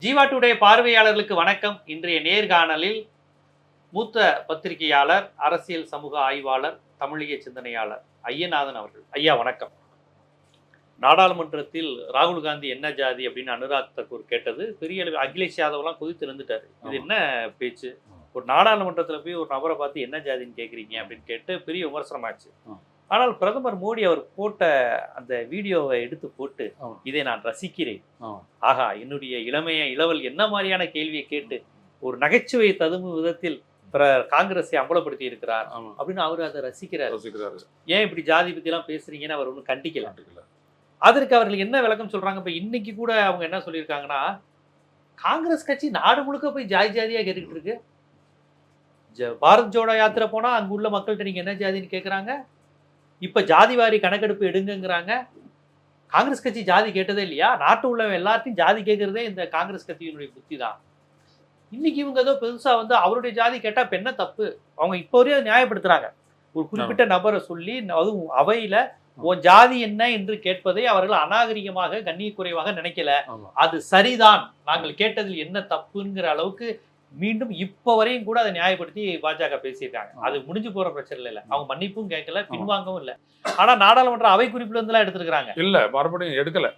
Jeeva today பார்வையாளர்களுக்கு வணக்கம். இன்றைய நேர்காணலில் மூத்த பத்திரிகையாளர், அரசியல் சமூக ஆய்வாளர், தமிழிய சிந்தனையாளர் ஐயநாதன் அவர்கள். ஐயா வணக்கம். நாடாளுமன்றத்தில் ராகுல் காந்தி என்ன ஜாதி அப்படின்னு அனுராக் தக்கூர் கேட்டது பெரிய அளவு அகிலேஷ் யாதவ்லாம் கொதித்து இருந்துட்டாரு. இது என்ன பேச்சு? ஒரு நாடாளுமன்றத்தில் போய் ஒரு நபரை பார்த்து என்ன ஜாதின்னு கேட்குறீங்க அப்படின்னு கேட்டு பெரிய விமர்சனமாச்சு. ஆனால் பிரதமர் மோடி அவர் போட்ட அந்த வீடியோவை எடுத்து போட்டு இதை நான் ரசிக்கிறேன், ஆகா என்னுடைய இளவல் என்ன மாதிரியான கேள்வியை கேட்டு ஒரு நகைச்சுவை ததும்பும் விதத்தில் காங்கிரஸை அம்பலப்படுத்தி இருக்கிறார் அப்படின்னு அவர் அதை ரசிக்கிறார். ஏன் இப்படி ஜாதி பத்தி எல்லாம் பேசுறீங்கன்னு அவர் ஒன்றும் கண்டிக்கல. அதற்கு அவர்கள் என்ன விளக்கம் சொல்றாங்க? இப்ப இன்னைக்கு கூட அவங்க என்ன சொல்லியிருக்காங்கன்னா, காங்கிரஸ் கட்சி நாடு முழுக்க போய் ஜாதி ஜாதியா கேட்டுக்கிட்டு இருக்கு. பாரத் ஜோடோ யாத்திரை போனா அங்க உள்ள மக்கள்கிட்ட நீங்க என்ன ஜாதின்னு கேட்கறாங்க. இப்ப ஜாதிவாரி கணக்கெடுப்பு எடுங்கிறாங்க. காங்கிரஸ் கட்சி ஜாதி கேட்டதே இல்லையா? நாட்டு உள்ள எல்லாத்தையும் ஜாதி கேட்கறதே இந்த காங்கிரஸ் கட்சியினுடைய புத்தி தான். இன்னைக்கு இவங்க ஏதோ பெருசா அவருடைய ஜாதி கேட்டா இப்ப என்ன தப்பு? அவங்க இப்போ வரையும் நியாயப்படுத்துறாங்க. ஒரு குறிப்பிட்ட நபரை சொல்லி அதுவும் அவையில உன் ஜாதி என்ன என்று கேட்பதை அவர்கள் அநாகரிகமாக கண்ணிய குறைவாக நினைக்கல. அது சரிதான், நாங்கள் கேட்டதில் என்ன தப்புங்கிற அளவுக்கு மீண்டும் இப்ப வரையும் கூட அதை நியாயப்படுத்தி பாஜக பேசியிருக்காங்க. அது முடிஞ்சு போற பிரச்சனை இல்ல. அவங்க மன்னிப்பும் கேட்கல, பின்வாங்கவும் இல்ல. ஆனா நாடாளுமன்ற அவை குறிப்புல இருந்து எல்லாம் எடுத்திருக்காங்க. இல்ல மறுபடியும் எடுக்கல.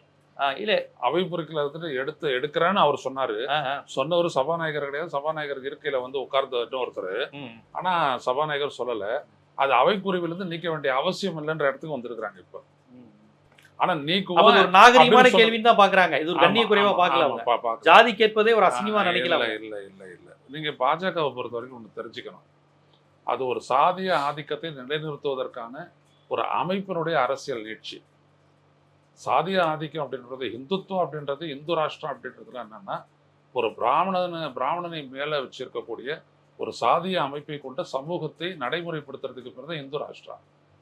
இல்ல அவை குறிப்புல எடுக்கிறேன்னு அவர் சொன்னாரு. சொன்னவர் சபாநாயகர் கிடையாது. சபாநாயகர் இருக்கையில உட்கார்ந்து ஒருத்தர். ஆனா சபாநாயகர் சொல்லல. அது அவை குறிப்பில இருந்து நீக்க வேண்டிய அவசியம் இல்லைன்ற இடத்துக்கு வந்திருக்காங்க இப்ப. ஆனா நீக்குவா ஒரு நாகரிகமான கேள்வின்னு தான் பாக்குறாங்க. இது ஒரு கண்ணிய குறைவா பாக்கல. ஜாதி கேட்பதே ஒரு அசிங்கமா நினைக்கலாம். இல்ல இல்ல இல்ல நீங்க பாஜகவை பொறுத்த வரைக்கும் ஒண்ணு தெரிஞ்சுக்கணும். அது ஒரு சாதிய ஆதிக்கத்தை நிலைநிறுத்துவதற்கான ஒரு அமைப்பினுடைய அரசியல் நீட்சி. சாதிய ஆதிக்கம் அப்படின்றது, இந்துத்துவம் அப்படின்றது, இந்து ராஷ்டிரம் அப்படின்றதுல என்னன்னா, ஒரு பிராமணனை மேல வச்சிருக்கக்கூடிய ஒரு சாதிய அமைப்பை கொண்ட சமூகத்தை நடைமுறைப்படுத்துறதுக்கு பிறகு இந்து ராஷ்டிரா.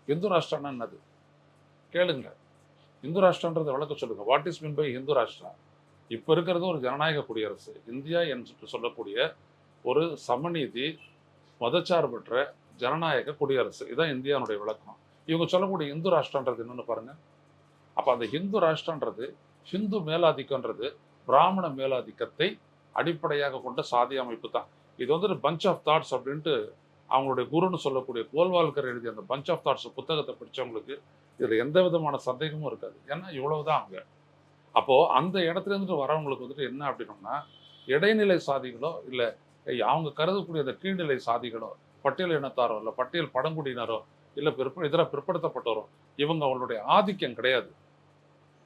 இந்து ராஷ்டிரம்னா என்னது கேளுங்க. இந்து ராஷ்டிரன்றது விளக்க சொல்லுங்க. What is mean by Hindu Rashtra? இப்ப இருக்கிறது ஒரு ஜனநாயக குடியரசு. இந்தியா என்று சொல்லக்கூடிய ஒரு சமநீதி மதச்சார்பற்ற ஜனநாயக குடியரசு. இதுதான் இந்தியாவுடைய விளக்கம். இவங்க சொல்லக்கூடிய இந்து ராஷ்டிரன்றது என்னன்னு பாருங்க. அப்ப அந்த இந்து ராஷ்டிரன்றது, ஹிந்து மேலாதிக்கன்றது பிராமண மேலாதிக்கத்தை அடிப்படையாக கொண்ட சாதி அமைப்பு தான். இது பஞ்ச் ஆஃப் தாட்ஸ் அப்படின்ட்டு அவங்களுடைய குருன்னு சொல்லக்கூடிய கோல்வால்கர் எழுதிய அந்த பஞ்ச் ஆஃப் தாட்ஸ் புத்தகத்தை படிச்சவங்களுக்கு இதுல எந்த விதமான சந்தேகமும் இருக்காது. ஏன்னா இவ்வளவுதான் அவங்க. அப்போ அந்த இடத்துல இருந்துட்டு வரவங்களுக்கு என்ன அப்படின்னோம்னா, இடைநிலை சாதிகளோ இல்ல அவங்க கருதக்கூடிய அந்த கீழ்நிலை சாதிகளோ, பட்டியல் இனத்தாரோ இல்ல பட்டியல் பழங்குடியினரோ இல்ல இதர பிற்படுத்தப்பட்டோரோ இவங்க அவங்களுடைய ஆதிக்கம் கிடையாது.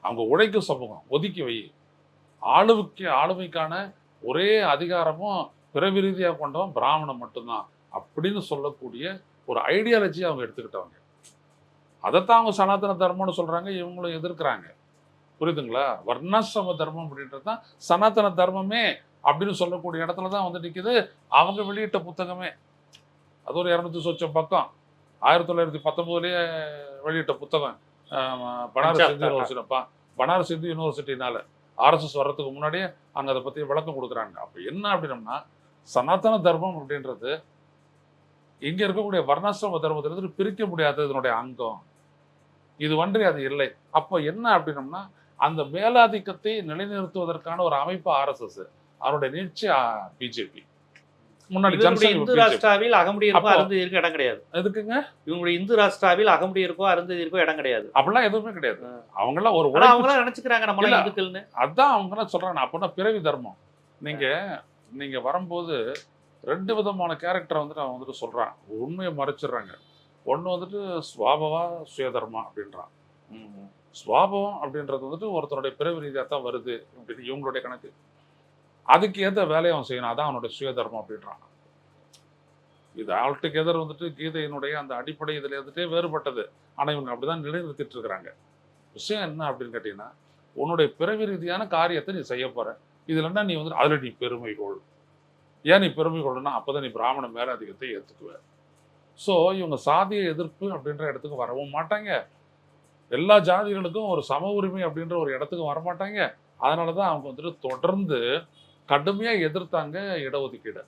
அவங்க உழைக்கும் சமூகம். ஒதுக்கி வை. ஆளுமைக்கான ஒரே அதிகாரமும் பிறவி ரீதியாக கொண்டவன் பிராமணன் மட்டும்தான் அப்படின்னு சொல்லக்கூடிய ஒரு ஐடியாலஜி அவங்க எடுத்துக்கிட்டவங்க. அதைத்தான் அவங்க சனாதன தர்மம்னு சொல்றாங்க. இவங்களும் எதிர்க்கிறாங்க. புரியுதுங்களா? வர்ணாசிரம தர்மம் அப்படின்றது தான் சனாதன தர்மமே அப்படின்னு சொல்லக்கூடிய இடத்துல தான் நிற்குது அவங்க வெளியிட்ட புத்தகமே. அது ஒரு 200 சொச்சம் பக்கம். 1919 வெளியிட்ட புத்தகம். பனாரஸ் இந்து யூனிவர்சிட்டினால RSS வர்றதுக்கு முன்னாடியே அங்க அதை பத்தி விளக்கம் கொடுக்குறாங்க. அப்ப என்ன அப்படின்னம்னா, சனாதன தர்மம் அப்படின்றது இங்க இருக்கக்கூடிய வர்ணாசிரம தர்மத்திலிருந்து பிரிக்க முடியாத இதனுடைய அங்கம். இது அது இல்லை. அப்ப என்ன அப்படின்னம்னா, அந்த மேலாதிக்கத்தை நிலைநிறுத்துவதற்கான ஒரு அமைப்பு RSS, அவருடைய நீட்சி பிஜேபி. முன்னாடி இந்து ராஷ்டிராவில் அகமுடையிருக்கோ அருந்ததிற்கோ இடம் கிடையாது. எதுக்குங்க? இவங்களுடைய இந்து ராஷ்டிராவில் அகமுடையிருக்கோ அருந்ததிற்கோ இடம் கிடையாது. அப்படிலாம் எதுவுமே கிடையாது. அவங்களாம் அவங்களாம் நினைச்சுக்கிறாங்க நம்மளாம் இந்துக்கள்னு. அதான் அவங்க எல்லாம் சொல்றாங்க. அப்படின்னா பிறவி தர்மம். நீங்க வரும்போது 2 விதமான கேரக்டரை அவன் சொல்றான். உண்மையை மறைச்சிடுறாங்க. ஒன்று ஸ்வாபவா சுயதர்மா அப்படின்றான். ஸ்வாபம் அப்படின்றது ஒருத்தருடைய பிறவி ரீதியாக தான் வருது அப்படின்னு இவங்களுடைய கணக்கு. அதுக்கு ஏற்ற வேலையை அவன் செய்யணும். அதான் அவனுடைய சுயதர்மம் அப்படின்றான். இது ஆல்டுகெதர் கீதையினுடைய அந்த அடிப்படை இதுல வேறுபட்டது. ஆனா இவங்க அப்படிதான் நிலைநிறுத்திட்டு இருக்கிறாங்க. விஷயம் என்ன அப்படின்னு கேட்டீங்கன்னா, உன்னுடைய பிறவி ரீதியான காரியத்தை நீ செய்ய போற. இதுல என்ன நீ அதுல நீ பெருமை கொள். ஏன் நீ பெருமை கொள்ளனா? அப்பதான் நீ பிராமண மேலாதிக்கத்தை ஏத்துக்குவ. ஸோ இவங்க சாதிய எதிர்ப்பு அப்படின்ற இடத்துக்கு வரவும் மாட்டாங்க. எல்லா ஜாதிகளுக்கும் ஒரு சம உரிமை அப்படின்ற ஒரு இடத்துக்கு வரமாட்டாங்க. அதனாலதான் அவங்க தொடர்ந்து கடுமையா எதிர்த்தாங்க இடஒதுக்கீடு.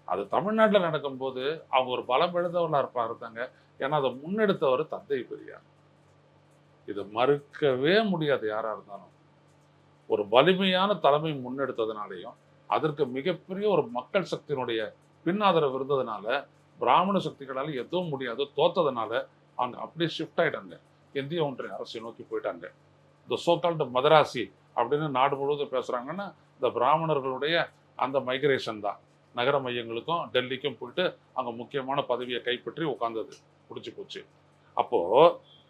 அது தமிழ்நாட்டில் நடக்கும்போது அவங்க ஒரு பலம் எழுந்தவர்களா இருந்தாங்க. ஏன்னா அதை முன்னெடுத்தவர் தந்தை பெரியார். இதை மறுக்கவே முடியாது யாரா இருந்தாலும். ஒரு வலிமையான தலைமை முன்னெடுத்ததுனாலையும் அதற்கு மிகப்பெரிய ஒரு மக்கள் சக்தியினுடைய பின்னாதரவு இருந்ததுனால பிராமண சக்திகளால் எதுவும் முடியாது தோத்ததுனால அவங்க அப்படியே ஷிஃப்ட் ஆயிட்டாங்க, இந்திய ஒன்றிய அரசை நோக்கி போயிட்டாங்க. இந்த சோகால்டு மதராசி அப்படின்னு நாடு முழுவதும் பேசுறாங்கன்னா இந்த பிராமணர்களுடைய அந்த மைக்ரேஷன் தான். நகர மையங்களுக்கும் டெல்லிக்கும் போயிட்டு அங்கே முக்கியமான பதவியை கைப்பற்றி உட்கார்ந்தது, முடிச்சு போச்சு. அப்போ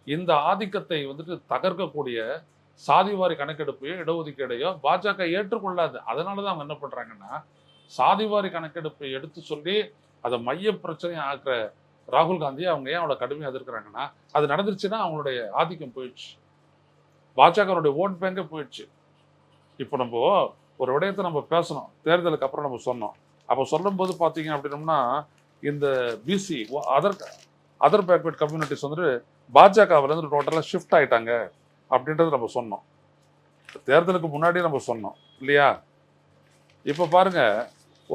இந்த ஆதிக்கத்தை வந்துட்டு தகர்க்கக்கூடிய சாதிவாரி கணக்கெடுப்பையோ இடஒதுக்கீடையோ பாஜக ஏற்றுக்கொள்ளாது. அதனால தான் அவங்க என்ன பண்றாங்கன்னா சாதிவாரி கணக்கெடுப்பை எடுத்து சொல்லி அதை மைய பிரச்சனையை ஆக்குற ராகுல் காந்தி அவங்க ஏன் அவ்வளோ கடுமையாக எதிர்க்கிறாங்கன்னா அது நடந்துருச்சுன்னா அவங்களுடைய ஆதிக்கம் போயிடுச்சு, பாஜகனுடைய ஓட் பேங்கே போயிடுச்சு. இப்போ நம்ம ஒரு விடயத்தை நம்ம பேசணும், தேர்தலுக்கு அப்புறம் நம்ம சொன்னோம். அப்போ சொல்லும்போது பார்த்தீங்க அப்படின்னோம்னா இந்த பிசி அதர் பேக்வர்ட் கம்யூனிட்டிஸ் வந்துட்டு பாஜகவிலேருந்து டோட்டலாக ஷிஃப்ட் ஆயிட்டாங்க அப்படின்றது நம்ம சொன்னோம், தேர்தலுக்கு முன்னாடியே நம்ம சொன்னோம் இல்லையா? இப்போ பாருங்க,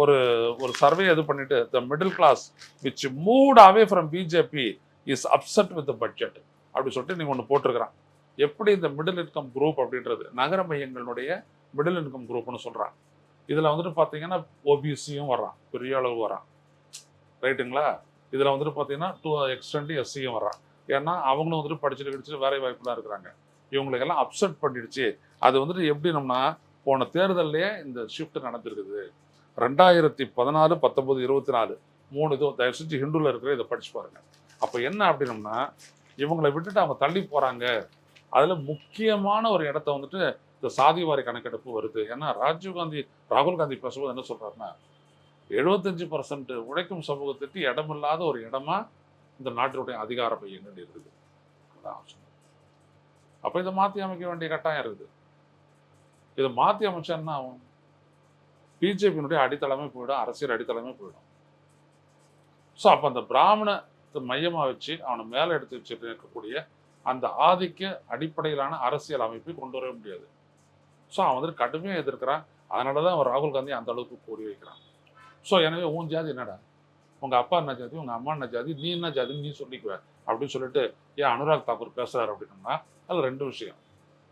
ஒரு ஒரு சர்வே இது பண்ணிட்டு the middle class which moved away from BJP is upset with the budget அப்படி சொல்லிட்டு நீங்கள் ஒன்று போட்டிருக்கிறான். எப்படி இந்த மிடில் இன்கம் குரூப் அப்படின்றது நகர மையங்களுடைய மிடில் இன்கம் குரூப்னு சொல்கிறான். இதில் வந்துட்டு பார்த்தீங்கன்னா ஓபிசியும் வர்றான், பெரிய அளவு வரான், ரைட்டுங்களா? இதில் வந்துட்டு பார்த்தீங்கன்னா டூ எக்ஸ்டெண்ட் எஸ்சியும் வர்றான். ஏன்னா அவங்களும் வந்துட்டு படிச்சுட்டு கிடிச்சிட்டு வேலை வாய்ப்புலாம் இருக்கிறாங்க. இவங்களுக்கெல்லாம் அப்செட் பண்ணிடுச்சு. அது வந்துட்டு எப்படினோம்னா போன தேர்தல்லையே இந்த ஷிஃப்ட் நடந்திருக்குது. 2014, 19, 24 3 இதுவும் தயவு செஞ்சு ஹிந்துவில் இருக்கிற இதை படிச்சு பாருங்க. அப்போ என்ன அப்படின்னோம்னா இவங்களை விட்டுட்டு அவங்க தள்ளி போகிறாங்க. அதில் முக்கியமான ஒரு இடத்த வந்துட்டு இந்த சாதிவாரி கணக்கெடுப்பு வருது. ஏன்னா ராகுல் காந்தி பேசும்போது என்ன சொல்கிறாருன்னா 75% உழைக்கும் சமூகத்துக்கு இடமில்லாத ஒரு இடமா இந்த நாட்டினுடைய அதிகார மையங்கள் இருக்குது. அப்போ இதை மாற்றி அமைக்க வேண்டிய கட்டாயம் இருக்குது. இதை மாற்றி அமைச்சா பிஜேபியினுடைய அடித்தளமே போயிடும், அரசியல் அடித்தளமே போயிடும். ஸோ அப்போ அந்த பிராமணத்தை மையமாக வச்சு அவனை மேலே எடுத்து வச்சுட்டு இருக்கக்கூடிய அந்த ஆதிக்க அடிப்படையிலான அரசியல் அமைப்பை கொண்டு வர முடியாது. ஸோ அவன் வந்துட்டு கடுமையாக எதிர்க்கிறான். அதனால தான் அவன் ராகுல் காந்தி அந்த அளவுக்கு கூறி வைக்கிறான். ஸோ எனவே உன் ஜாதி என்னடா, உங்கள் அப்பா என்ன ஜாதி, உங்கள் அம்மா என்ன ஜாதி, நீ என்ன ஜாதின்னு நீ சொல்லிக்குவேன் அப்படின்னு சொல்லிட்டு ஏன் அனுராக் தாக்கூர் பேசுகிறார் அப்படின்னா அதில் 2 விஷயம்.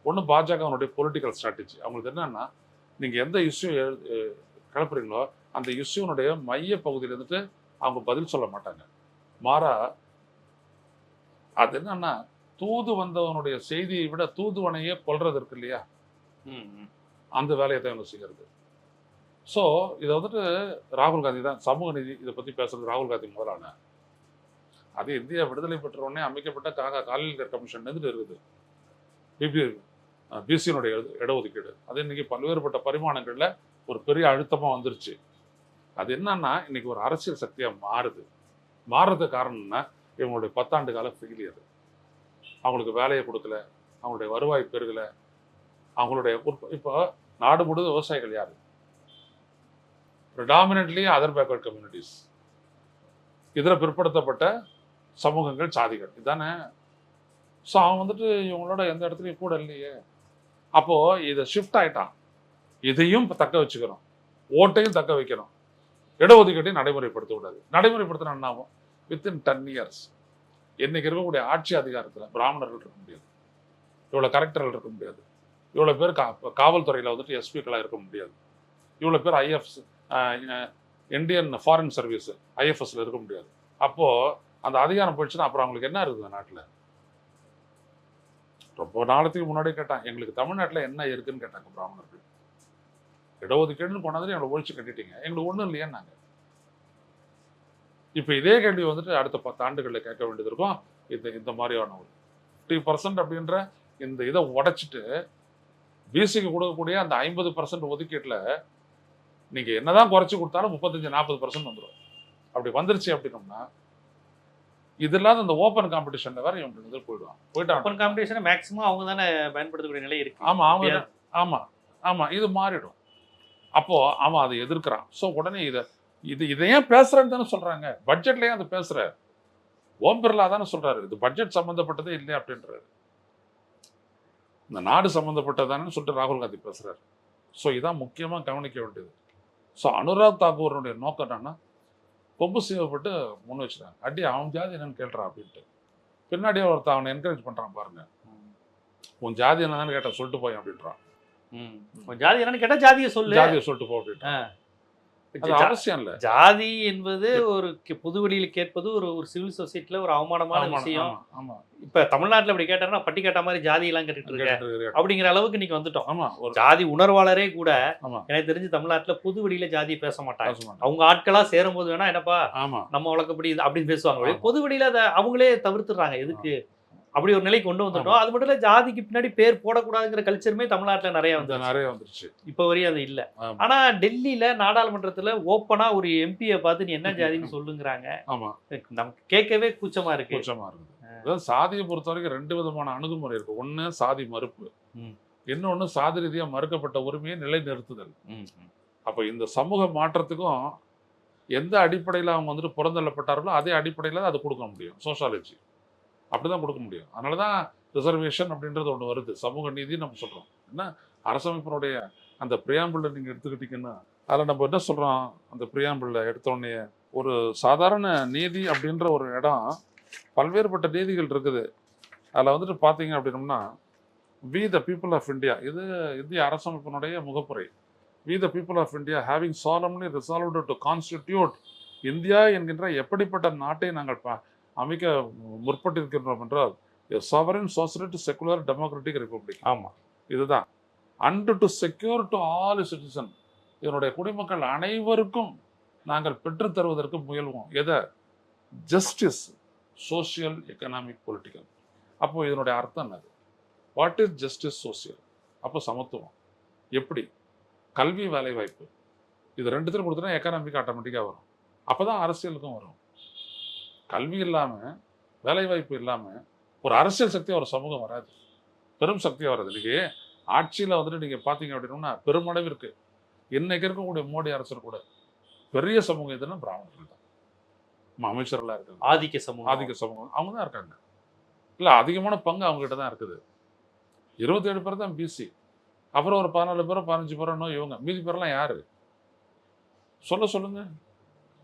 ஒன்று பாஜகவனுடைய பொலிட்டிக்கல் ஸ்ட்ராட்டஜி. அவங்களுக்கு என்னன்னா நீங்கள் எந்த இஷ்யூ கிளப்புறீங்களோ அந்த இஷ்யூனுடைய மைய பகுதியில் இருந்துட்டு அவங்க பதில் சொல்ல மாட்டாங்க. மாறா அது என்னன்னா தூது வந்தவனுடைய செய்தியை விட தூதுவனையே கொல்றது இருக்கு இல்லையா, அந்த வேலையை தான் இவங்க செய்கிறது. ஸோ இதை வந்துட்டு ராகுல் காந்தி தான் சமூக நீதி இதை பற்றி பேசுறது ராகுல் காந்தி முதலான. அது இந்தியா விடுதலை பெற்ற உடனே அமைக்கப்பட்ட காலில்கர் கமிஷன் இருக்குது பிசியினுடைய இடஒதுக்கீடு. அது இன்னைக்கு பல்வேறுபட்ட பரிமாணங்களில் ஒரு பெரிய அழுத்தமாக வந்துருச்சு. அது என்னன்னா இன்னைக்கு ஒரு அரசியல் சக்தியாக மாறுறதுக்கு காரணம்னா இவங்களுடைய 10 ஆண்டு கால ஃபெயிலியர். அவங்களுக்கு வேலையை கொடுக்கல, அவங்களுடைய வருவாய் பெருகலை, அவங்களுடைய இப்போ நாடு முழுவதும் விவசாயிகள் யாரு? ப்ரிடாமினன்ட்லி அதர் பேக்வர்ட் கம்யூனிட்டிஸ், இதர பிற்படுத்தப்பட்ட சமூகங்கள், சாதிகள் இதுதானே. ஸோ அவன் வந்துட்டு இவங்களோட எந்த இடத்துலையும் கூட இல்லையே. அப்போது இதை ஷிஃப்ட் ஆகிட்டான். இதையும் தக்க வச்சுக்கிறோம், ஓட்டையும் தக்க வைக்கணும், இடஒதுக்கீட்டையும் நடைமுறைப்படுத்த விடாது. நடைமுறைப்படுத்தினா என்ன ஆகும்? வித்தின் 10 years இன்னைக்கு இருக்கக்கூடிய ஆட்சி அதிகாரத்தில் பிராமணர்கள் இருக்க முடியாது, இவ்வளோ கலெக்டர்கள் இருக்க முடியாது, இவ்வளோ பேர் காவல்துறையில் வந்துட்டு எஸ்பிக்களாக இருக்க முடியாது, இவ்வளோ பேர் இந்தியன் ஃபாரின் சர்வீஸ் ஐஎஃப்எஸ்ல இருக்க முடியாது. அப்போது அந்த அதிகாரம் போயிடுச்சுன்னா அப்புறம் அவங்களுக்கு என்ன இருக்குது நாட்டில்? ரொம்ப நாளத்துக்கு முன்னாடி கேட்டான், எங்களுக்கு தமிழ்நாட்டில் என்ன இருக்குன்னு கேட்டாங்க பிராமணர்கள். இடஒதுக்கீடுன்னு போனதுல எங்களை ஒழிச்சு கட்டிட்டீங்க, எங்களுக்கு ஒன்றும் இல்லையான்னாங்க. இப்போ இதே கேள்வி வந்துட்டு அடுத்த 10 ஆண்டுகளில் கேட்க வேண்டியது இருக்கும். இந்த மாதிரியான ஒரு 50% அப்படின்ற இந்த இதை உடைச்சிட்டு பிசிக்கு கொடுக்கக்கூடிய அந்த 50% ஒதுக்கீட்டில் நீங்கள் என்னதான் குறைச்சி கொடுத்தாலும் 35-40% வந்துடும். அப்படி வந்துருச்சு அப்படின்னோம்னா இது இல்லாத அந்த ஓப்பன் காம்படிஷன்ல வேற இவங்க போயிட்டாங்க. ஓப்பன் காம்படிஷன் மேக்ஸிமம் அவங்க தானே பயன்படுத்தக்கூடிய நிலை இருக்கு. ஆமா அவங்க ஆமா இது மாறிடும். அப்போ அவன் அதை எதிர்க்கிறான். ஸோ உடனே இதை ஏன் பேசுறேன்னு தானே சொல்றாங்க. பட்ஜெட்ல ஏன் அதை பேசுற? ஓம் பிர்லா தானே சொல்றாரு இது பட்ஜெட் சம்பந்தப்பட்டதே இல்லை அப்படின்றாரு. இந்த நாடு சம்பந்தப்பட்டதானு சொல்லிட்டு ராகுல் காந்தி பேசுறாரு. ஸோ இதான் முக்கியமா கவனிக்க வேண்டியது. ஸோ அனுராக் தாக்கூருடைய நோக்கம் என்னன்னா கொம்பு சீவப்பட்டு முன் வச்சுட்டாங்க. அடி அவன் ஜாதி என்னன்னு கேள்றான் அப்படின்ட்டு பின்னாடியே ஒருத்த அவனை என்கரேஜ் பண்றான் பாருங்க. உன் ஜாதி என்னன்னு கேட்ட சொல்லிட்டு போய் அப்படின்றான். ஜாதி என்னன்னு கேட்டா ஜாதியை சொல்லு, ஜாதியை சொல்லிட்டு போ அப்படின்ட்டு. அது அவசியம் இல்ல. ஜாதி என்பது ஒரு பொதுவெளியில கேட்பது ஒரு ஒரு சிவில் சொசைட்டில ஒரு அவமானமான விஷயம். ஆமா, இப்ப தமிழ்நாட்டுல அப்படி கேட்டாருன்னா பட்டி கேட்ட மாதிரி ஜாதி எல்லாம் கேட்டுட்டு இருக்க அப்படிங்கிற அளவுக்கு இன்னைக்கு வந்துட்டோம். ஆமா, ஜாதி உணர்வாளரே கூட ஆமா, எனக்கு தெரிஞ்சு தமிழ்நாட்டுல பொதுவெளியில ஜாதியை பேச மாட்டாங்க. பேச மாட்டாங்க. அவங்க ஆட்களா சேரும் போது வேணா என்னப்பா ஆமா, நம்ம வழக்கப்படி அப்படின்னு பேசுவாங்க. பொதுவெளியில அதை அவங்களே தவிர்த்துறாங்க. எதுக்கு அப்படி ஒரு நிலை கொண்டு வந்துட்டோம். அது மட்டும் இல்ல, ஜாதிக்கு பின்னாடி பேர் போடக்கூடாதுங்கிற கல்ச்சருமே தமிழ்நாட்டுல நிறைய வந்துருச்சு. இப்ப வரையும் அது இல்ல. ஆனா டெல்லியில நாடாளுமன்றத்துல ஓப்பனா ஒரு எம்பியை பார்த்து நீ என்ன ஜாதின்னு சொல்லுங்கிறாங்க. நமக்கு கேட்கவே கூச்சமா இருக்கு. சாதியை பொறுத்த வரைக்கும் 2 விதமான அணுகுமுறை இருக்கு. ஒண்ணு சாதி மறுப்பு, இன்னொன்னு சாதி ரீதியா மறுக்கப்பட்ட உரிமையை நிலைநிறுத்துதல். அப்ப இந்த சமூக மாற்றத்துக்கும் எந்த அடிப்படையில அவங்க வந்துட்டு புறந்தள்ளப்பட்டார்களோ அதே அடிப்படையில அது கொடுக்க முடியும். சோஷியாலஜி அப்படிதான் கொடுக்க முடியும். அதனாலதான் ரிசர்வேஷன் அப்படின்றது ஒண்ணு வருது. சமூக நீதி நம்ம சொல்றோம். என்ன அரசமைப்பினுடைய அந்த பிரியாம்பிள் நீங்க எடுத்துக்கிட்டீங்கன்னா அதில் நம்ம என்ன சொல்றோம், அந்த பிரியாம்பிள் எடுத்தோடனே ஒரு சாதாரண நீதி அப்படின்ற ஒரு இடம் பல்வேறுபட்ட நீதிகள் இருக்குது. அதில் வந்துட்டு பார்த்தீங்க அப்படின்னோம்னா, we the people of India, இது இந்திய அரசமைப்பினுடைய முகப்புரை. We the people of India having solemnly resolved to constitute India என்கின்ற எப்படிப்பட்ட நாட்டை நாங்கள் அமைக்க முற்பட்டிருக்கின்றோம் என்றால் sovereign socialist secular democratic republic. ஆமா, இதுதான். and to secure to all citizens, இதனுடைய குடிமக்கள் அனைவருக்கும் நாங்கள் பெற்றுத் தருவதற்கு முயல்வோம். எதை? Justice, social, economic, political. அப்போ இதனுடைய அர்த்தம் என்னது? What is justice, social? அப்போ சமத்துவம் எப்படி? கல்வி, வேலை வாய்ப்பு, இது 2 கொடுத்தா எக்கனாமிக் ஆட்டோமேட்டிக்காக வரும். அப்போதான் அரசியலுக்கும் வரும். கல்வி இல்லாமல், வேலை வாய்ப்பு இல்லாமல் ஒரு அரசியல் சக்தி ஒரு சமூகம் வராது, பெரும் சக்தியாக வராது. இன்னைக்கு ஆட்சியில் வந்துட்டு நீங்கள் பார்த்தீங்க அப்படின்னா பெருமளவிற்கு இன்னைக்கு இருக்கக்கூடிய மோடி அரசர் கூட பெரிய சமூகம் எதுன்னா பிராமணர்கள் தான். அமைச்சர்களாக இருக்காங்க, ஆதிக்க சமூகம் அவங்க தான் இருக்காங்க. இல்லை, அதிகமான பங்கு அவங்ககிட்ட தான் இருக்குது. 27 பேர் தான் பிசி, அப்புறம் ஒரு 14 பேரோ 15 பேரோ இவங்க, மீதி பேரெல்லாம் யாரு சொல்லுங்க,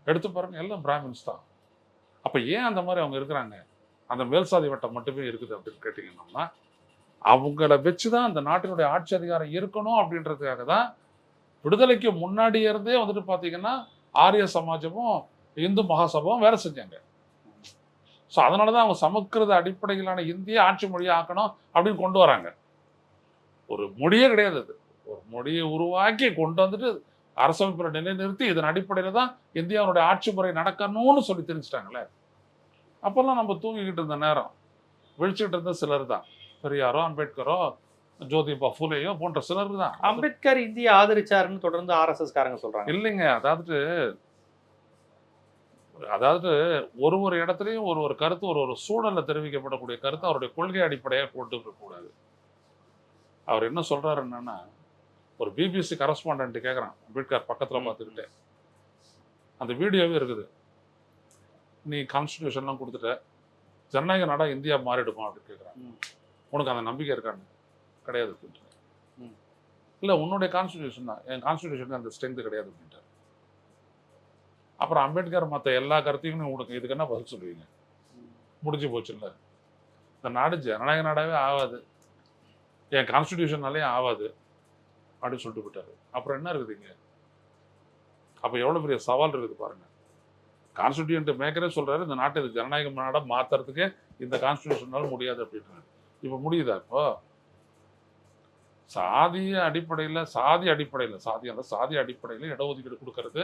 எடுத்து பாருங்க, எல்லாம் பிராமின்ஸ் தான். அப்போ ஏன் அந்த மாதிரி அவங்க இருக்கிறாங்க? அந்த மேல்சாதி வட்டம் மட்டுமே இருக்குது அப்படின்னு கேட்டிங்கன்னா, அவங்கள வச்சு தான் அந்த நாட்டினுடைய ஆட்சி அதிகாரம் இருக்கணும் அப்படின்றதுக்காக தான் விடுதலைக்கு முன்னாடி இருந்தே வந்துட்டு பார்த்தீங்கன்னா ஆரிய சமாஜமும் இந்து மகாசபாவும் வேலை செஞ்சாங்க. ஸோ அதனால தான் அவங்க சமஸ்கிருத அடிப்படையிலான இந்திய ஆட்சி மொழியை ஆக்கணும் அப்படின்னு கொண்டு வராங்க. ஒரு மொழியே கிடையாது, அது ஒரு மொழியை உருவாக்கி கொண்டு வந்துட்டு அரசமைப்பில் நிலைநிறுத்தி இதன் அடிப்படையில் தான் இந்தியாவுடைய ஆட்சி முறை நடக்கணும்னு சொல்லி தெரிஞ்சிட்டாங்களே. அப்போல்லாம் நம்ம தூங்கிக்கிட்டு இருந்த நேரம் விழிச்சுக்கிட்டு இருந்த சிலர் தான், பெரியாரோ அம்பேத்கரோ ஜோதிபா ஃபூலேயோ போன்ற சிலர் தான். அம்பேத்கர் இந்தியா ஆதரிச்சாருன்னு தொடர்ந்து ஆர்எஸ்எஸ் காரங்க சொல்றாங்க. இல்லைங்க, அதாவது ஒரு இடத்துலையும் ஒரு கருத்து ஒரு சூழல்ல தெரிவிக்கப்படக்கூடிய கருத்து அவருடைய கொள்கை அடிப்படையாக கொண்டு வரக்கூடாது. அவர் என்ன சொல்றாரு என்னன்னா, ஒரு பிபிசி கரஸ்பாண்டன்ட் கேட்குறான் அம்பேத்கர் பக்கத்தில் பார்த்துக்கிட்டே, அந்த வீடியோவே இருக்குது, நீ கான்ஸ்டியூஷன்லாம் கொடுத்துட்ட, ஜனநாயக நாடா இந்தியா மாறிடுமா அப்படின்னு கேட்குறாங்க. உனக்கு அந்த நம்பிக்கை இருக்கான்னு? கிடையாது அப்படின்ட்டு. இல்லை, உன்னுடைய கான்ஸ்டியூஷன் தான், என் கான்ஸ்டியூஷனுக்கு அந்த ஸ்ட்ரென்த் கிடையாது அப்படின்ட்டார். அப்புறம் அம்பேத்கர் மற்ற எல்லா கருத்தையும் உனக்கு இதுக்கு என்ன பதில் சொல்லுவீங்க? முடிஞ்சு போச்சு இல்லை, இந்த நாடு ஜனநாயக நாடாவே ஆகாது, என் கான்ஸ்டியூஷனாலே ஆகாது அப்படின்னு சொல்லிட்டு போயிட்டாரு. அப்புறம் என்ன இருக்குதுங்க? அப்போ எவ்வளோ பெரிய சவால் இருக்குது பாருங்க. கான்ஸ்டியூண்ட் மேக்கரே சொல்றாரு, இந்த நாட்டை ஜனநாயக நாடாக மாற்றுறதுக்கு இந்த கான்ஸ்டியூஷனால முடியாது அப்படின்றாரு. இப்போ முடியுதா? இப்போ சாதி அடிப்படையில் இடஒதுக்கீடு கொடுக்கறது,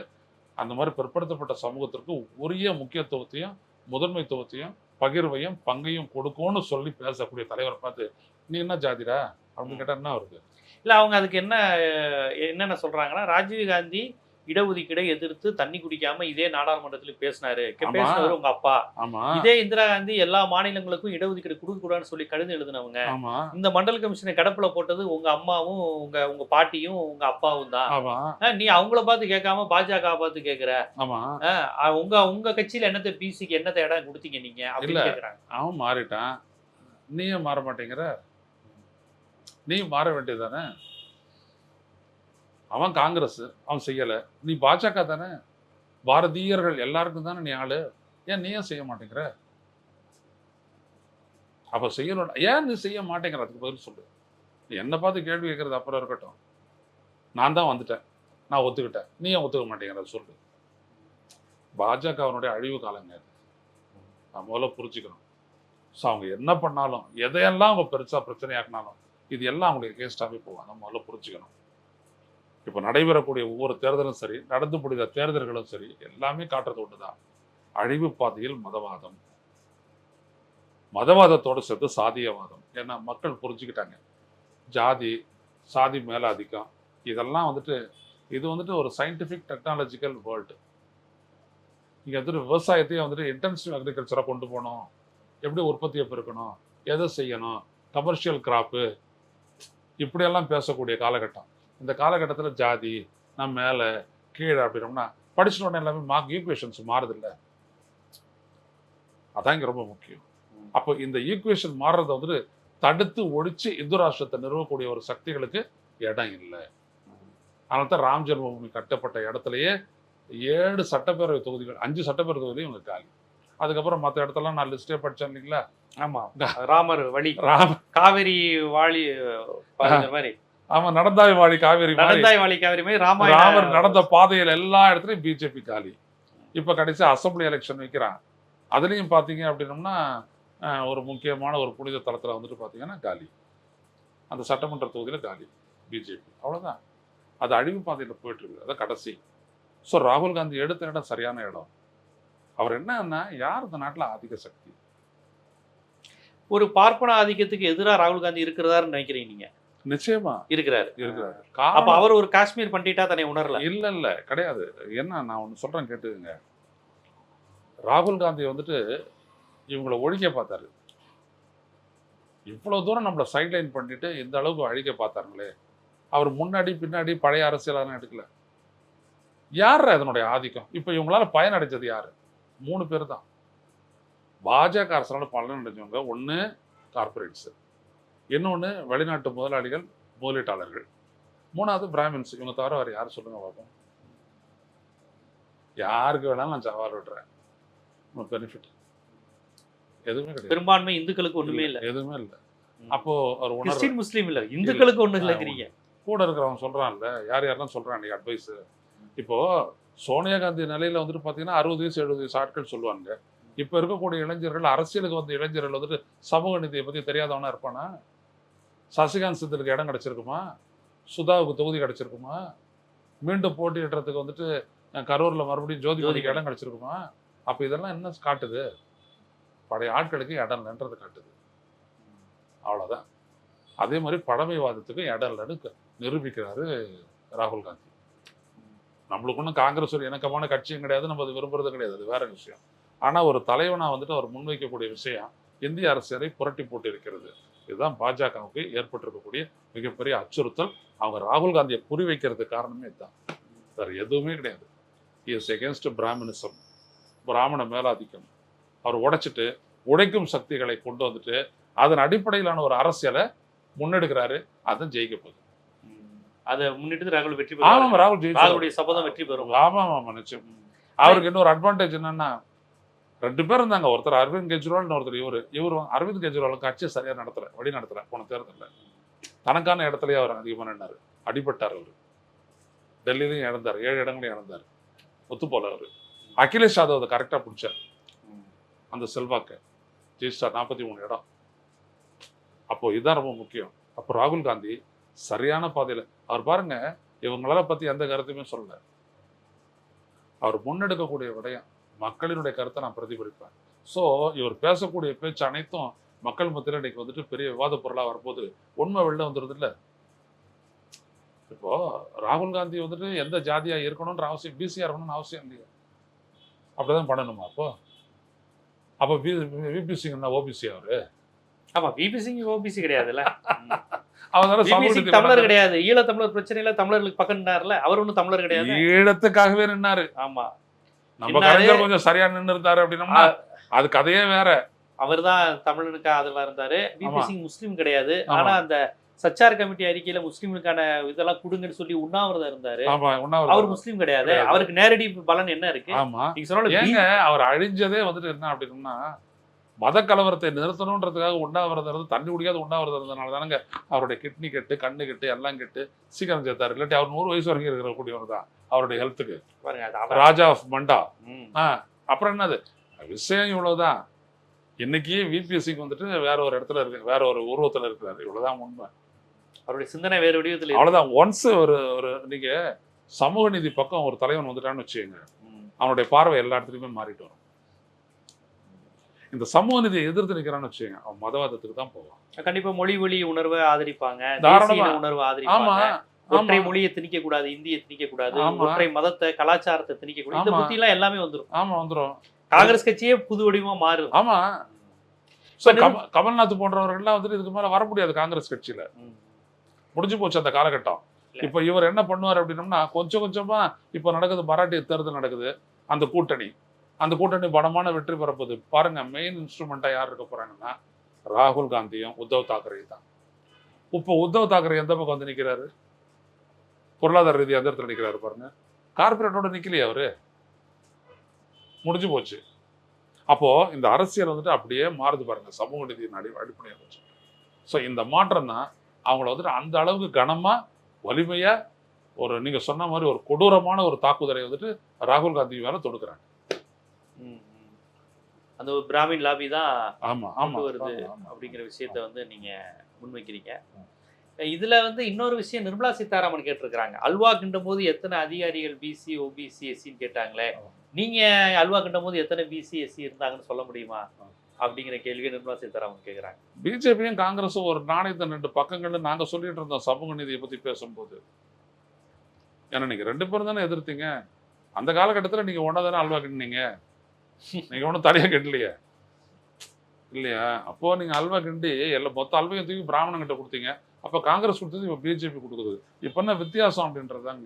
அந்த மாதிரி பிற்படுத்தப்பட்ட சமூகத்திற்கு உரிய முக்கியத்துவத்தையும் முதன்மைத்துவத்தையும் பகிர்வையும் பங்கையும் கொடுக்கும்னு சொல்லி பேசக்கூடிய தலைவரை பார்த்து நீ என்ன ஜாதிடா அப்படின்னு கேட்டால் என்ன வருது? இல்லை, அவங்க அதுக்கு என்னென்ன சொல்றாங்கன்னா, ராஜீவ் காந்தி இடஒதுக்கீடை எதிர்த்து தண்ணி குடிக்காம இதே நாடாளுமன்றத்துல பேசினாரு உங்க அப்பா. இதே இந்திரா காந்தி எல்லா மாநிலங்களுக்கும் இடஒதுக்கீடு கொடுக்க கூடாதுன்னு சொல்லி கடிதம் எழுதினவங்க. இந்த மண்டல் கமிஷனை கடப்புல போட்டது உங்க அம்மாவும் உங்க பாட்டியும் உங்க அப்பாவும் தான். நீ அவங்கள பார்த்து கேட்காம பாஜக பார்த்து கேக்குற. உங்க கட்சியில என்னத்த பிசிக்கு என்னத்த இடம் கொடுத்தீங்க நீங்க அப்படின்னு கேக்குறாங்க. அவன் மாறிட்டான், நீயும் மாற மாட்டேங்கிற, நீ மாற வேண்டியதானே. அவன் காங்கிரஸ், அவன் செய்யல, நீ பாஜக தானே, பாரதியர்கள் எல்லாருக்கும் தானே நீ ஆளு, ஏன் நீயும் செய்ய மாட்டேங்கிற? அப்ப செய்யணும், ஏன் நீ செய்ய மாட்டேங்கிற? அதுக்கு பதில் சொல்லு. என்னை பார்த்து கேள்வி கேட்கறது அப்புறம் இருக்கட்டும், நான் தான் வந்துட்டேன், நான் ஒத்துக்கிட்டேன், நீ ஏன் ஒத்துக்க மாட்டேங்கிறத சொல்லு. பாஜக அவனுடைய அழிவு காலங்க அது, நான் முதல்ல புரிஞ்சுக்கணும். ஸோ அவங்க என்ன பண்ணாலும், எதையெல்லாம் அவங்க பெருசாக பிரச்சனையாக்கினாலும், இது எல்லாம் அவங்களுக்கு கேஸ்டாகவே போவாங்க, முதல்ல புரிஞ்சுக்கணும். இப்போ நடைபெறக்கூடிய ஒவ்வொரு தேர்தலும் சரி, நடந்து முடிந்த தேர்தல்களும் சரி, எல்லாமே காட்டுறது ஒன்று தான், அழிவு பாதையில் மதவாதம், மதவாதத்தோடு சேர்த்து சாதியவாதம். ஏன்னா மக்கள் புரிஞ்சுக்கிட்டாங்க, ஜாதி சாதி மேலாதிக்கம் இதெல்லாம் இது வந்துட்டு ஒரு சயின்டிஃபிக் டெக்னாலஜிக்கல் வேர்ல்டு. இங்கே வந்துட்டு விவசாயத்தையும் வந்துட்டு இன்டென்சிவ் அக்ரிகல்ச்சராக கொண்டு போகணும், எப்படி உற்பத்தியை பெருக்கணும், எதை செய்யணும், கமர்ஷியல் கிராப்பு, இப்படியெல்லாம் பேசக்கூடிய காலகட்டம். இந்த காலகட்டத்தில் ஜாதி நம்ம மேலே கீழே அப்படின்னோம்னா படிச்சுட்டு உடனே எல்லாமே மார்க் ஈக்குவேஷன்ஸ் மாறுதில்லை. அதான் இங்கே ரொம்ப முக்கியம். அப்போ இந்த ஈக்குவேஷன் மாறுறதை வந்துட்டு தடுத்து ஒழிச்சு இந்து ராஷ்டிரத்தை நிறுவக்கூடிய ஒரு சக்திகளுக்கு இடம் இல்லை. அதனால தான் ராம் ஜென்மபூமி கட்டப்பட்ட இடத்துலயே 7 சட்டப்பேரவை தொகுதிகள், 5 சட்டப்பேரவை தொகுதியும் இவங்க காலி. அதுக்கப்புறம் மற்ற இடத்தெல்லாம் நான் லிஸ்டே படித்தேன் இல்லைங்களா. ஆமா, ராமர் வழி, காவேரி வாழி மாதிரி. ஆமா, நடந்தாய் வாழி காவேரி மாதிரி ராமர் நடந்த பாதையில் எல்லா இடத்துலையும் பிஜேபி காலி. இப்போ கடைசி அசம்பிளி எலெக்ஷன் வைக்கிறான், அதுலேயும் பார்த்தீங்க அப்படின்னோம்னா ஒரு முக்கியமான ஒரு புனித தளத்தில் வந்துட்டு பார்த்தீங்கன்னா காலி, அந்த சட்டமன்ற தொகுதியில் காலி பிஜேபி. அவ்வளோதான், அது அழிவு பாதையில் போயிட்டு இருக்குது. அதான் கடைசி. ஸோ ராகுல் காந்தி எடுத்த இடம் சரியான இடம். அவர் என்னன்னா, யார் இந்த நாட்டில் ஆதிக்க சக்தி? ஒரு பார்ப்பன ஆதிக்கத்துக்கு எதிராக ராகுல் காந்தி இருக்கிறாருன்னு நினைக்கிறீங்க நீங்க? நிச்சயமா இருக்கிறாரு. அப்ப அவர் ஒரு காஷ்மீர் பண்டிட்டா தன்னை உணரல? இல்ல கிடையாது. என்ன, நான் ஒன்று சொல்றேன் கேட்டுங்க. ராகுல் காந்தி வந்துட்டு இவங்களை ஒழிக்க பார்த்தாரு. இவ்வளவு தூரம் நம்மளை சைட்லைன் பண்ணிட்டு இந்த அளவுக்கு அழிக்க பார்த்தாங்களே, அவர் முன்னாடி பின்னாடி பழைய அரசியலாம் எடுக்கல. யார் அதனுடைய ஆதிக்கம்? இப்ப இவங்களால பயன் அடைஞ்சது யாரு? 3 பேர் தான். பாஜக அரசால பலன் அடைஞ்சவங்க, ஒன்று கார்பரேட்ஸ், இன்னொன்று வெளிநாட்டு முதலாளிகள் முதலீட்டாளர்கள், 3வது பிராமின்ஸ். இவங்க தவிர வேறு யார் சொல்லுங்க பார்ப்போம். யாருக்கு வேணாலும் நான் சவால் விடுறேன், பெனிஃபிட் எதுவுமே கிடையாது. பெரும்பான்மை இந்துக்களுக்கு ஒண்ணுமே இல்லை, எதுவுமே இல்லை. அப்போ அவர் கிறிஸ்டின் முஸ்லீம் இல்லை, இந்துக்களுக்கு ஒண்ணு இல்லைங்கிறீங்க. கூட இருக்கிறவங்க சொல்றான்ல, யாரெல்லாம் சொல்றான் அன்னைக்கு அட்வைஸ். இப்போ சோனியா காந்தி நிலையில வந்துட்டு பார்த்தீங்கன்னா 60 வயசு 70 வயசு ஆட்கள் சொல்லுவாங்க. இப்போ இருக்கக்கூடிய இளைஞர்கள், அரசியலுக்கு வந்து இளைஞர்கள் வந்துட்டு சமூக நீதியை பற்றி தெரியாதவனா இருப்பானா? சசிகாந்த் சித்தருக்கு இடம் கிடைச்சிருக்குமா? சுதாவுக்கு தொகுதி கிடைச்சிருக்குமா? மீண்டும் போட்டியிடுறதுக்கு வந்துட்டு கரூரில் மறுபடியும் ஜோதிமணிக்கு இடம் கிடைச்சிருக்குமா? அப்போ இதெல்லாம் என்ன காட்டுது? பழைய ஆட்களுக்கு இடம் இல்லைன்றது காட்டுது. அவ்வளோதான். அதே மாதிரி பழமைவாதத்துக்கும் இடம் இல்லைன்னு நிரூபிக்கிறாரு ராகுல் காந்தி. நம்மளுக்கு ஒன்றும் காங்கிரஸ் ஒரு இணக்கமான கட்சியும் கிடையாது, நம்ம அது விரும்புறது கிடையாது, அது வேற விஷயம். ஆனால் ஒரு தலைவனாக வந்துட்டு அவர் முன்வைக்கக்கூடிய விஷயம் இந்திய அரசியலை புரட்டி போட்டு இருக்கிறது. இதுதான் பாஜகவுக்கு ஏற்பட்டிருக்கக்கூடிய மிகப்பெரிய அச்சுறுத்தல். அவங்க ராகுல் காந்தியை குறி வைக்கிறதுக்கு காரணமே இதுதான், வேறு எதுவுமே கிடையாது. இஸ் எகென்ஸ்ட் பிராமணிசம், பிராமண மேலாதிக்கம். அவர் உடைச்சிட்டு உடைக்கும் சக்திகளை கொண்டு வந்துட்டு அதன் அடிப்படையிலான ஒரு அரசியலை முன்னெடுக்கிறாரு. அதுதான் ஜெயிக்க போகுது. அதை முன்னிட்டு ராகுல் வெற்றி பெறும். ஆமாம், ராகுல் சபதம் வெற்றி பெறும். ஆமாம், நிச்சயம். அவருக்கு இன்னொரு அட்வான்டேஜ் என்னன்னா, 2 பேர் இருந்தாங்க, ஒருத்தர் அரவிந்த் கெஜ்ரிவால், ஒருத்தர் இவர் அரவிந்த் கெஜ்ரிவால் கட்சியை சரியாக நடத்தலை, வழி நடத்தலை. போன தேர்தலில் தனக்கான இடத்துலயே அவர் அதிகமாக நின்னார், அடிபட்டார். அவர் டெல்லியிலையும் இழந்தார், 7 இடங்களையும் இழந்தார், ஒத்து போல. அவர் அகிலேஷ் யாதவ் அதை கரெக்டாக பிடிச்சார், அந்த செல்வாக்கை ஜெயிச்சார், 43 இடம். அப்போ இதுதான் ரொம்ப முக்கியம். அப்போ ராகுல் காந்தி சரியான பாதையில் அவர் பாருங்க, இவங்களால பற்றி எந்த கருத்தையுமே சொல்லலை. அவர் முன்னெடுக்கக்கூடிய விடயம் மக்களினுடைய கருத்தை நான் பிரதிபலிப்பேன். ஸோ இவர் பேசக்கூடிய பேச்சு அனைத்தும் மக்கள் மத்தியில் இன்னைக்கு வந்துட்டு பெரிய விவாத பொருளாக வரும்போது உண்மை வெளில வந்துடுது இல்லை. இப்போ ராகுல் காந்தி வந்துட்டு எந்த ஜாதியா இருக்கணும்ன்ற அவசியம், பிசிஆர் இருக்கணும்னு அவசியம் இல்லையா? அப்படிதான் பண்ணணுமா? அப்போ விபி சிங் ஓபிசி அவரு? ஆமா, விபி சிங் ஓபிசி கிடையாதுல்ல, தமிழர் கிடையாது. ஈழத்தமிழர் பிரச்சனையில தமிழர்களுக்கு பக்கம் நின்னார்ல, அவர் ஒன்றும் தமிழர் கிடையாது, ஈழத்துக்காகவே நின்னாரு. ஆமா, நம்ம கலைஞர் கொஞ்சம் சரியா நின்று இருந்தாரு அப்படின்னா அது கதையே வேற. அவர் தான் தமிழனுக்கு ஆதரவா இருந்தாரு. விபி சிங் முஸ்லீம் கிடையாது, ஆனா அந்த சச்சார் கமிட்டி அறிக்கையில முஸ்லீம்களுக்கான இதெல்லாம் கொடுங்கன்னு சொல்லி உண்ணாவிரதம் இருந்தாரு. அவர் முஸ்லீம் கிடையாது. அவருக்கு நேரடி பலன் என்ன இருக்கு? ஆமா, நீங்க சொன்ன அவர் அழிஞ்சதே வந்துட்டு என்ன அப்படின்னா, மத கலவரத்தை நிறுத்தணுன்றதுக்காக உண்ணாவிரதம் இருந்து தண்ணி குடிக்காத உண்ணாவிரதம் இருந்தனால தானங்க அவருடைய கிட்னி கெட்டு கண்ணு கெட்டு எல்லாம் கெட்டு சீக்கிரம் சேர்த்தாரு. இல்லாட்டி அவர் 100 வயசு வரைக்கும் இருக்கிற கூடியவர் தான் அவருடைய ஹெல்த்துக்கு. ராஜா ஆஃப் மண்டா. அப்புறம் என்னது விஷயம் இவ்வளவுதான். இன்னைக்கு விபிஎஸ்சிக்கு வந்துட்டு வேற ஒரு இடத்துல இருக்கு, வேற ஒரு உருவத்துல இருக்கிறாரு. இவ்வளவுதான் உண்மை. அவருடைய சிந்தனை வேறு வடிவத்தில். அவ்வளவுதான். ஒன்ஸ் ஒரு நீங்க சமூக நீதி பக்கம் ஒரு தலைவன் வந்துட்டான்னு வச்சுக்கோங்க, அவனுடைய பார்வை எல்லா இடத்துலையுமே மாறிட்டு வரும். இந்த சமூக நீதியை எதிர்த்து நிக்கிறான்னு வச்சுக்கோங்க, அவன் மதவாதத்துக்கு தான் போவான். கண்டிப்பா மொழி வழி உணர்வை ஆதரிப்பாங்க, தாராளமா உணர்வை ஆதரிப்பாங்க. ஒற்றை மொழியை திணிக்க கூடாது, இந்தியை திணிக்க கூடாது, ஒற்றை மதத்தை கலாச்சாரத்தை திணிக்க கூடாது. இந்த புத்தி எல்லாம் எல்லாமே வந்துடும். ஆமா வந்துடும். காங்கிரஸ் கட்சியே புது வடிவமா மாறும். ஆமா. கமல்நாத் போன்றவர்கள்லாம் வந்துட்டு இதுக்கு மேல வர முடியாது காங்கிரஸ் கட்சியில. முடிஞ்சு போச்சு அந்த காலகட்டம். இப்ப இவர் என்ன பண்ணுவார் அப்படின்னம்னா, கொஞ்சம் கொஞ்சமா இப்ப நடக்குது, மராட்டிய தேர்தல் நடக்குது, அந்த கூட்டணி பலமான வெற்றி பெறப்போகுது. பாருங்க, மெயின் இன்ஸ்ட்ருமெண்டா யார் இருக்க போறாங்கன்னா ராகுல் காந்தியும் உத்தவ் தாக்கரே தான். இப்போ உத்தவ் தாக்கரே எந்த பக்கம் வந்து நிக்கிறாரு? பொருளாதார ரீதியாக எந்த இடத்துல நிக்கிறாரு பாருங்க. கார்பரேட்டோட நிக்கலையே அவரு. முடிஞ்சு போச்சு. அப்போ இந்த அரசியல் வந்துட்டு அப்படியே மாறுது பாருங்க, சமூக நீதியின் அடிப்படையாக வச்சு. ஸோ இந்த மாற்றம் தான் அவங்கள வந்துட்டு அந்த அளவுக்கு கனமா வலிமையா ஒரு நீங்க சொன்ன மாதிரி ஒரு கொடூரமான ஒரு தாக்குதலை வந்துட்டு ராகுல் காந்தி மேல தொடுக்கிறாங்க. அந்த ஒரு பிராமின் லாபி தான் வருது அப்படிங்கிற விஷயத்த வந்து நீங்க முன்வைக்கிறீங்க. இதுல வந்து இன்னொரு விஷயம் நிர்மலா சீதாராமன் கேட்டிருக்கிறாங்க. அல்வா கிண்டும் போது எத்தனை அதிகாரிகள் பிசி ஓபிசி எஸ்சின்னு கேட்டாங்களே, நீங்க அல்வா கிண்டும் போது எத்தனை பிசி எஸ்சி இருந்தாங்கன்னு சொல்ல முடியுமா அப்படிங்கிற கேள்வியை நிர்மலா சீதாராமன் கேட்குறாங்க. பிஜேபியும் காங்கிரஸும் ஒரு நாணயத்தின் 2 பக்கங்கள்னு நாங்க சொல்லிட்டு இருந்தோம் சமூக நீதியை பத்தி பேசும்போது. ஏன்னா நீங்க 2 பேரும் தானே எதிர்த்தீங்க. அந்த காலகட்டத்தில் நீங்க ஒன்னா தானே அல்வா கிண்டினீங்க. நீங்க ஒன்றும் தனியாக கிண்டலையே இல்லையா? அப்போ நீங்க அல்வா கிண்டி மொத்த அல்வையும் தூக்கி பிராமணன் கிட்ட கொடுத்தீங்க. அப்ப காங்கிரஸ் கொடுத்தது இப்ப பிஜேபி கொடுக்குது. இப்ப என்ன வித்தியாசம் அப்படின்றதான்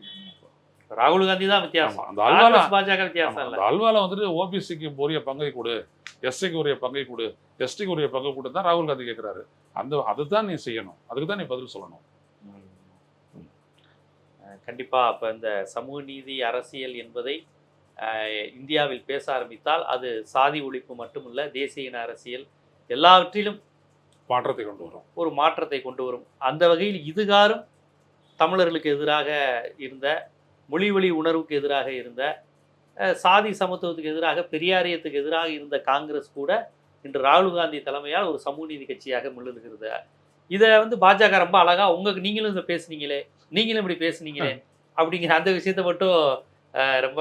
ராகுல் காந்தி தான் வித்தியாசம். அந்த அல்வால பாஜக வித்தியாசம் இல்ல. அல்வால வந்துட்டு ஓபிசிக்கு உரிய பங்கை கொடு, எஸ்சிக்கு உரிய பங்கை கொடு, எஸ்டிக்கு உரிய பங்கை கொடு தான் ராகுல் காந்தி கேட்கிறாரு. அதுதான் நீ செய்யணும், அதுக்கு தான் நீ பதில் சொல்லணும். கண்டிப்பா. அப்ப இந்த சமூக நீதி அரசியல் என்பதை இந்தியாவில் பேச ஆரம்பித்தால் அது சாதி ஒழிப்பு மட்டுமல்ல, தேசிய இன அரசியல் எல்லாவற்றிலும் மாற்றத்தை கொண்டு வரும், ஒரு மாற்றத்தை கொண்டு வரும். அந்த வகையில் இதுகாரும் தமிழர்களுக்கு எதிராக இருந்த, மொழி வழி உணர்வுக்கு எதிராக இருந்த, சாதி சமத்துவத்துக்கு எதிராக, பெரியாரியத்துக்கு எதிராக இருந்த காங்கிரஸ் கூட இன்று ராகுல் காந்தி தலைமையால் ஒரு சமூக நீதி கட்சியாக மிளகுகிறது. இதை வந்து பாஜக ரொம்ப அழகா நீங்களும் இதை பேசுனீங்களே, நீங்களும் இப்படி பேசுனீங்களே அப்படிங்கிற அந்த விஷயத்தை மட்டும் ரொம்ப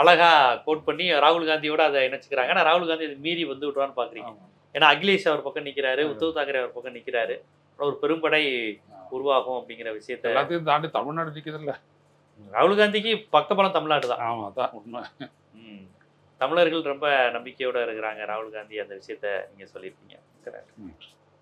அழகா கோட் பண்ணி ராகுல் காந்தியோட அதை இணைச்சுக்கிறாங்க. ஆனால் ராகுல் காந்தி அதை மீறி வந்து விட்டுவான்னு பாக்குறீங்க. ஏன்னா அகிலேஷ் அவர் பக்கம் நிற்கிறாரு, உத்தவ் தாக்கரே அவர் பக்கம் நிற்கிறாரு, ஒரு பெரும்படை உருவாகும் அப்படிங்கிற விஷயத்தை எல்லாத்தையும் தாண்டி தமிழ்நாடு நிற்கிறது இல்லை. ராகுல் காந்திக்கு பக்கபலம் தமிழ்நாடு தான். ஆமாம், அதான் உண்மை. தமிழர்கள் ரொம்ப நம்பிக்கையோட இருக்கிறாங்க ராகுல் காந்தி. அந்த விஷயத்த நீங்க சொல்லியிருக்கீங்க.